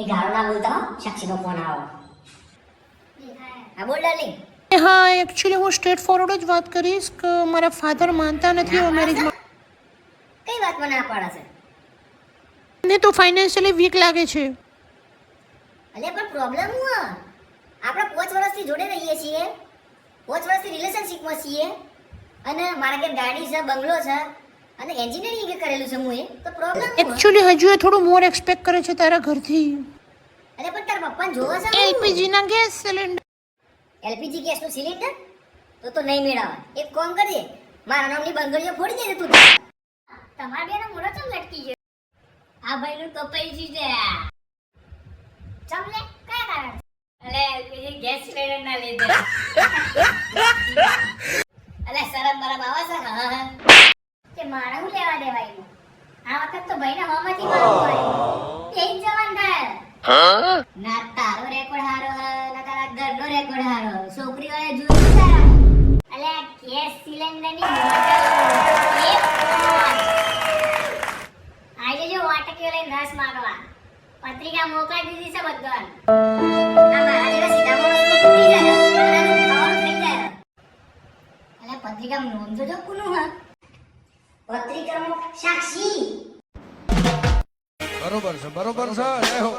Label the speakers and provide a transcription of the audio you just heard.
Speaker 1: એ ગાળો ના બોલતા હો, સાક્ષીનો ફોન આવો. હા બોલ ડાર્લિંગ.
Speaker 2: હા એકચ્યુઅલી હું સ્ટ્રેટ ફોરવર્ડ જ વાત કરીશ કે મારા ફાધર માનતા નથી
Speaker 1: ના
Speaker 2: મેરેજમાં.
Speaker 1: કઈ વાતમાં ના પાડે છે?
Speaker 2: મને તો ફાઇનાન્શિયલી વીક લાગે છે.
Speaker 1: અલે પણ પ્રોબ્લેમ હું હ? આપણે 5 વર્ષથી જોડે રહીએ છીએ, 5 વર્ષથી રિલેશનશિપમાં છીએ, અને મારા ઘેર ગાડી છે, બંગલો છે, અને એન્જિનિયરિંગ કરેલું છે હું. તો પ્રોબ્લેમ હું હ?
Speaker 2: એકચ્યુઅલી હજુ એ થોડું મોર એક્સપેક્ટ કરે છે તારા ઘરથી.
Speaker 1: અરે પણ તાર પપ્પાને જોવો છે હું?
Speaker 2: એલપીજી ના ગેસ સિલિન્ડર.
Speaker 1: એલપીજી ગેસનું સિલિન્ડર તો નહીં મેળાવે. એક કામ કરજે, મારા નામની બંગડીઓ ફોડી દેજે તું. તમારા બેનો મોઢો ચમ લટકી ગયો? આ ભાઈનું કપાઈ જી છે. ચમ લે, કયા કારણ? અલે એલપીજી ગેસ સિલિન્ડર ના લીધે. અલે શરમ બરમ આવે છે? હા હા. કે મારે હું લેવા દેવાય એનું? આ વખત તો ભાઈને હોમાંથી મારવું પડે. એ જ જવાન થાય. ના તારો રેકોર્ડ હારો હ, ના તારા ઘરનો રેકોર્ડ હારો. છોકરી વાળે જોયું તારા. અલે ગેસ સિલિન્ડર ની બોટલ એક ફોન. આજે જો વાટકીઓ લઈને રસ માંગવા. પત્રિકા મોકલાઈ દીધી છે બધાને. આ મારા જેવા સીધા માણસનો તૂટી જાય અને આનું ખાવાનું થઈ જાય. અલે પત્રિકામાં નોંધ જોજો કોનું હ? પત્રિકામાં સાક્ષી.
Speaker 3: બરોબર છે જય હો.